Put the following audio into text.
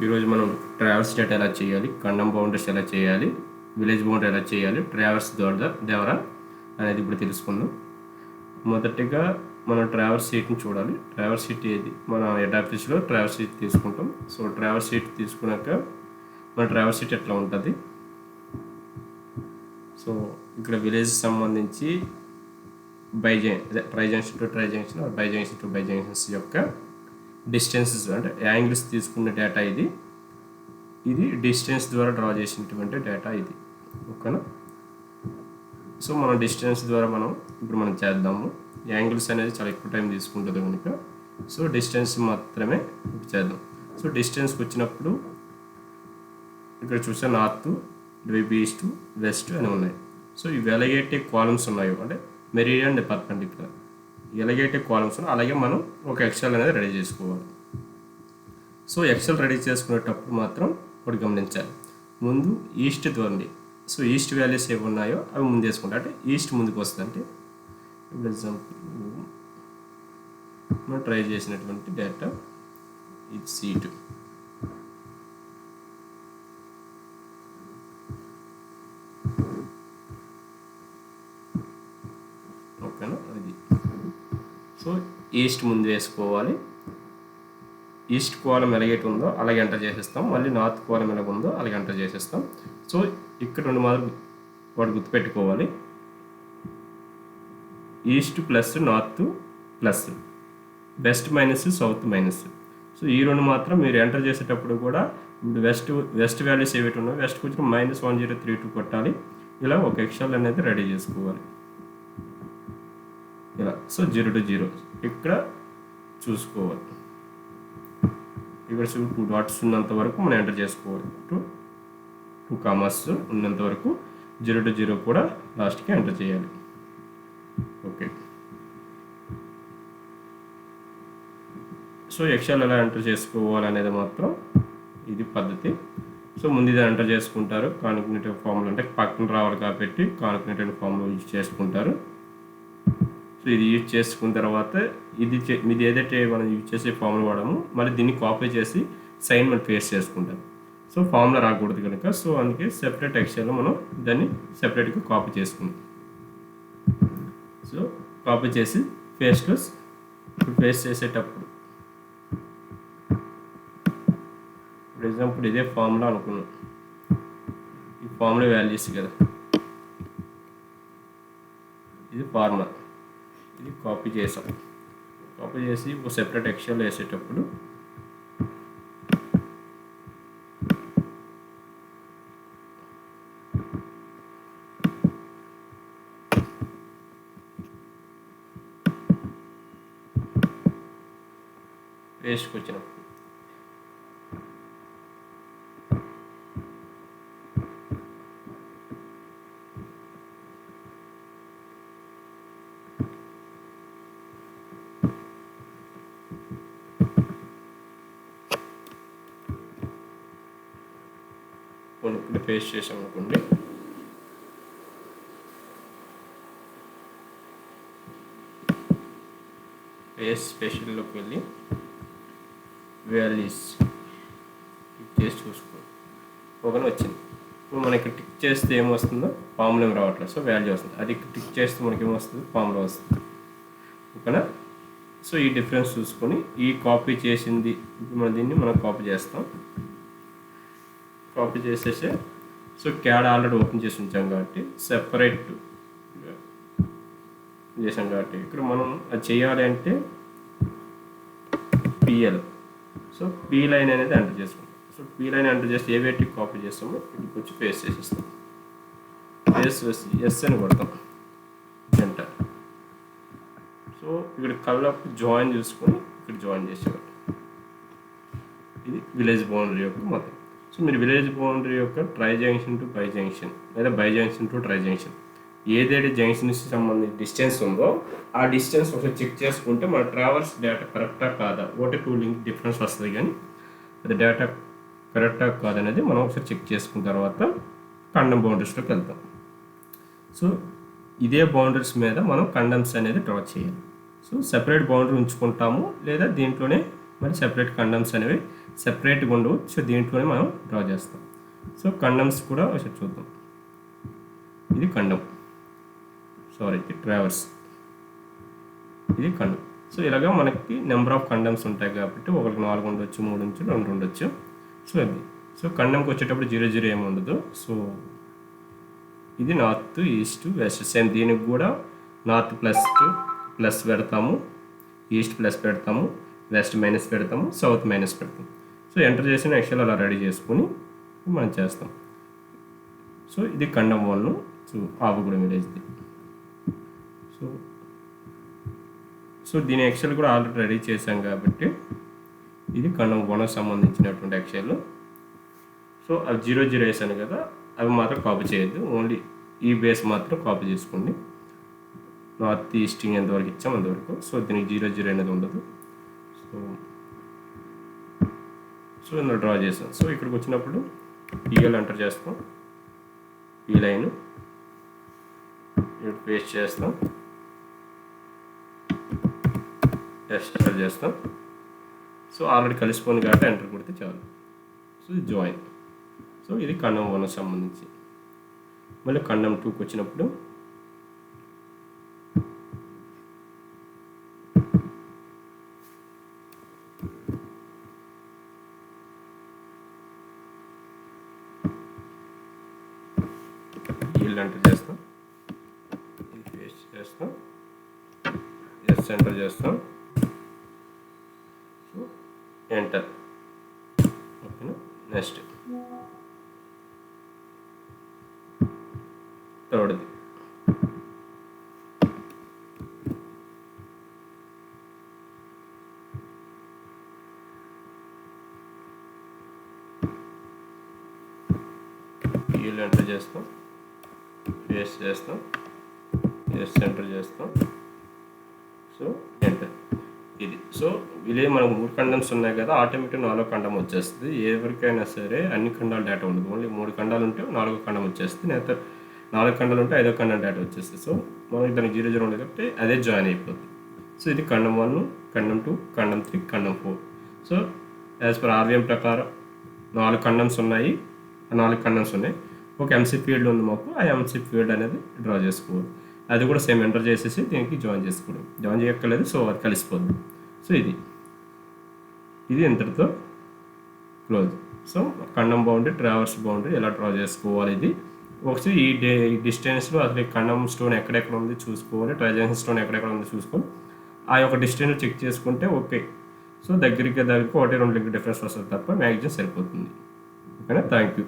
ఈరోజు మనం traverse data ఎలా చేయాలి, ఖండం బౌండరీస్ ఎలా చేయాలి, విలేజ్ బౌండరీ ఎలా చేయాలి, ట్రావర్స్ ద్వారా అనేది ఇప్పుడు తెలుసుకుందాం. మొదటిగా మనం ట్రావర్స్ షీట్ని చూడాలి. ట్రావర్స్ షీట్ ఏది, మన హెడ్ ఆఫీస్లో ట్రావర్స్ షీట్ తీసుకుంటాం. సో ట్రావర్స్ షీట్ తీసుకున్నాక మన ట్రావర్స్ షీట్ ఎట్లా ఉంటుంది. సో ఇక్కడ విలేజ్ సంబంధించి try junction to tri junction, by junction to by junctions యొక్క డిస్టెన్సెస్ అంటే యాంగిల్స్ తీసుకున్న డేటా ఇది డిస్టెన్స్ ద్వారా డ్రా చేసినటువంటి డేటా ఇది. ఓకేనా. సో మనం డిస్టెన్స్ ద్వారా మనం చేద్దాము. యాంగిల్స్ అనేది చాలా ఎక్కువ టైం తీసుకుంటుంది కనుక సో డిస్టెన్స్ మాత్రమే ఇప్పుడు చేద్దాం. సో డిస్టెన్స్కి వచ్చినప్పుడు ఇక్కడ చూసే నార్త్, ఇటువైపు ఈస్ట్, వెస్ట్ అని ఉన్నాయి. సో ఇవి ఎలాగైతే కాలమ్స్ ఉన్నాయో అంటే మెరీడియన్ అండ్ పర్పెండిక్యులర్ ఎలాగైతే కాలమ్స్ ఉన్నాయో అలాగే మనం ఒక ఎక్సెల్ అనేది రెడీ చేసుకోవాలి. సో ఎక్సెల్ రెడీ చేసుకునేటప్పుడు మాత్రం ఒకటి గమనించాలి. ముందు ఈస్ట్ చూడండి. సో ఈస్ట్ వాల్యూస్ ఏవి ఉన్నాయో అవి ముందు వేసుకుంటా అంటే ఈస్ట్ ముందుకు వస్తుంది. అంటే ఇప్పుడు ఎగ్జాంపుల్ మనం ట్రై చేసినటువంటి డేటా ఇది C2. ఓకేనా. అది సో ఈస్ట్ ముందు వేసుకోవాలి. ఈస్ట్ కాలం ఎలాగైతే ఉందో అలాగే ఎంటర్ చేసేస్తాం. మళ్ళీ నార్త్ కాలం ఎలాగ ఉందో అలాగే ఎంటర్ చేసేస్తాం. సో ఇక్కడ రెండు మాత్రం వాడు గుర్తుపెట్టుకోవాలి. East plus north plus, west minus south minus. So ఈ రెండు మాత్రం మీరు ఎంటర్ చేసేటప్పుడు కూడా ఇప్పుడు వెస్ట్ వాల్యూస్ ఏవైతే ఉన్నాయో వెస్ట్కి వచ్చిన -1032 కొట్టాలి. ఇలా ఒక ఎక్సెల్ అనేది రెడీ చేసుకోవాలి ఇలా. సో 0 to 0 ఇక్కడ చూసుకోవాలి. ఇక్కడ 2 డాట్స్ ఉన్నంత వరకు మనం ఎంటర్ చేసుకోవాలి. 2 కామాస్ ఉన్నంత వరకు 0 to 0 కూడా లాస్ట్కి ఎంటర్ చేయాలి. ఓకే. సో ఎక్సెల్ ఎలా ఎంటర్ చేసుకోవాలి అనేది మాత్రం ఇది పద్ధతి. సో ముందు ఇది ఎంటర్ చేసుకుంటారు. కాన్కనేటివ్ ఫార్ములా అంటే పక్కన రావాలి కాబట్టి కాన్కనేటివ్ ఫార్ములా యూజ్ చేసుకుంటారు. సో ఇది యూజ్ చేసుకున్న తర్వాత ఇది ఏదైతే మనం యూజ్ చేసే ఫార్ములా వాడము మళ్ళీ దీన్ని కాపీ చేసి సైన్ మనం పేస్ట్ చేసుకుంటాం. సో ఫార్ములా రాకూడదు కనుక సో అందుకే సెపరేట్ ఎక్సెల్లో మనం దాన్ని సెపరేట్గా కాపీ చేసుకుంటాం. సో కాపీ చేసి పేస్ట్ చేసేటప్పుడు ఫర్ ఎగ్జాంపుల్ ఇదే ఫార్ములా అనుకున్నాం. ఈ ఫార్ములా వాల్యూస్ కదా, ఇది ఫార్ములా, ఇది కాపీ చేసాం. కాపీ చేసి ఒక సెపరేట్ ఎక్సెల్ వేసేటప్పుడు పేస్ట్కి వచ్చినప్పుడు ఇప్పుడు పేస్ట్ చేసాం అనుకోండి. పేస్ట్ స్పెషల్లోకి వెళ్ళి వాల్యూస్ టిక్ చేసి చూసుకోండి. ఒకనే వచ్చింది. ఇప్పుడు మనకి టిక్ చేస్తే ఏమొస్తుందో ఫార్ములా ఏం రావట్లేదు. సో వాల్యూ వస్తుంది. అది టిక్ చేస్తే మనకి ఏమొస్తుంది, ఫార్ములా వస్తుంది. ఓకేనా. సో ఈ డిఫరెన్స్ చూసుకొని ఈ కాపీ చేసింది ఇప్పుడు దీన్ని మనం కాపీ చేస్తాం. కాపీ చేసేసి సో క్యాడ్ ఆల్రెడీ ఓపెన్ చేసి ఉంచాం కాబట్టి సెపరేట్ చేసాం కాబట్టి ఇక్కడ మనం అది చేయాలి అంటే PL. సో P లైన్ అనేది ఎంటర్ చేసుకుంటాం. సో P లైన్ ఎంటర్ చేసి ఏవేటి కాపీ చేస్తామో ఇక్కడికి వచ్చి పేస్ట్ చేసేస్తాం. ఎస్ అని కొడతాం, ఎంటర్. సో ఇక్కడ కళ్ళకు జాయిన్ చూసుకొని ఇక్కడ జాయిన్ చేసేవాళ్ళు. ఇది విలేజ్ బౌండరీ యొక్క మొత్తం. సో మీరు విలేజ్ బౌండరీ యొక్క tri junction to bi junction లేదా bi junction to tri junction ఏదైతే జంక్షన్కి సంబంధించి డిస్టెన్స్ ఉందో ఆ డిస్టెన్స్ ఒకసారి చెక్ చేసుకుంటే మన ట్రావర్స్ డేటా కరెక్టా కాదా, 1-2 లింక్ డిఫరెన్స్ వస్తుంది. కానీ అది డేటా కరెక్టా కాదనేది మనం ఒకసారి చెక్ చేసుకున్న తర్వాత ఖండం బౌండరీస్లోకి వెళ్తాం. సో ఇదే బౌండరీస్ మీద మనం ఖండమ్స్ అనేది డ్రా చేయాలి. సో సెపరేట్ బౌండరీ ఉంచుకుంటాము లేదా దీంట్లోనే మరి సెపరేట్ కండమ్స్ అనేవి సెపరేట్గా ఉండవు. సో దీంట్లోనే మనం డ్రా చేస్తాం. సో కండమ్స్ కూడా ఒకసారి చూద్దాం. ఇది కండమ్, ఇది ట్రావర్స్, ఇది కండమ్. సో ఇలాగా మనకి నెంబర్ ఆఫ్ కండమ్స్ ఉంటాయి కాబట్టి ఒకరికి 4 ఉండొచ్చు, 3 ఉండొచ్చు, 2 ఉండొచ్చు. సో ఇది కండమ్కి వచ్చేటప్పుడు 0 0 ఏమి ఉండదు. సో ఇది నార్త్, ఈస్ట్, వెస్ట్ సేమ్. దీనికి కూడా నార్త్ ప్లస్ పెడతాము, ఈస్ట్ ప్లస్ పెడతాము, వెస్ట్ మైనస్ పెడతాము, సౌత్ మైనస్ పెడతాము. సో ఎంటర్ చేసిన ఎక్సెల్ అలా రెడీ చేసుకొని మనం చేస్తాం. సో ఇది కండమ్ 1. సో ఆవుగూడెం విలేజ్ది. సో దీని ఎక్సెల్ కూడా ఆల్రెడీ రెడీ చేశాం కాబట్టి ఇది కండమ్ 1కి సంబంధించినటువంటి ఎక్సెల్. సో అవి 0 0 వేసాను కదా, అవి మాత్రం కాపీ చేయొద్దు. ఓన్లీ ఈ బేస్ మాత్రం కాపీ చేసుకోండి. నార్త్ ఈస్ట్ ఎంతవరకు ఇచ్చాం అంతవరకు. సో దీనికి 0 0 అనేది ఉండదు. సో ఇందులో డ్రా చేసాం. సో ఇక్కడికి వచ్చినప్పుడు ఈఎల్ ఎంటర్ చేస్తాం, ఈ లైన్ ఇక్కడ పేస్ట్ చేస్తాం, ఎంటర్ చేస్తాం. సో ఆల్రెడీ కలిసిపోయింది కాబట్టి ఎంటర్ కొడితే చాలు. సో ఇది జాయిన్. సో ఇది కండమ్ 1కి సంబంధించి. మళ్ళీ కండమ్ 2కి వచ్చినప్పుడు ఈల్ ఎంటర్ చేస్తాం, ఇది పేస్ట్ చేస్తాం, ఎస్ ఎంటర్ చేస్తాం. So enter. ఓకేనా. నెక్స్ట్ థర్డ్ది. ఈల్ ఎంటర్ చేస్తాం, పేస్ట్ చేస్తాం, ఎస్ ఎంటర్ చేస్తాం. So enter. ఇది సో ఇదే మనకు 3 కండమ్స్ ఉన్నాయి కదా, ఆటోమేటిక్ 4వ కండం వచ్చేస్తుంది. ఎవరికైనా సరే అన్ని ఖండాలు డేటా ఉండదు. ఓన్లీ 3 ఖండాలు ఉంటే 4వ కండం వచ్చేస్తుంది. లేదా 4 ఖండాలు ఉంటే 5వ ఖండం డేటా వచ్చేస్తుంది. సో మనకి దానికి 0 0 ఉండదు కాబట్టి అదే జాయిన్ అయిపోతుంది. సో ఇది condemn 1, condemn 2, condemn 3, condemn 4. So as per RVM ప్రకారం 4 కండమ్స్ ఉన్నాయి. ఆ 4 కండమ్స్ ఉన్నాయి. ఒక ఎంసీ ఫీల్డ్ ఉంది మాకు, ఆ ఎంసీ ఫీల్డ్ అనేది డ్రా చేసుకోవాలి. అది కూడా సేమ్ ఎంటర్ చేసేసి దీనికి జాయిన్ చేసుకోవడం. జాయిన్ చేయక్కర్లేదు. సో అది కలిసిపోద్ది. సో ఇది ఇంతటితో close. So condemn boundary, traverse boundary ఎలా డ్రా చేసుకోవాలి. ఇది ఒకసారి ఈ డిస్టెన్స్లో అసలు కండమ్ స్టోన్ ఎక్కడెక్కడ ఉంది చూసుకోవాలి, ట్రైజెన్షన్ స్టోన్ ఎక్కడెక్కడ ఉంది చూసుకొని ఆ యొక్క డిస్టెన్స్ చెక్ చేసుకుంటే ఓకే. సో దగ్గరికి 1 2 లింక్ డిఫరెన్స్ వస్తుంది తప్ప మ్యాక్సిమం సరిపోతుంది. ఓకేనా. Thank you.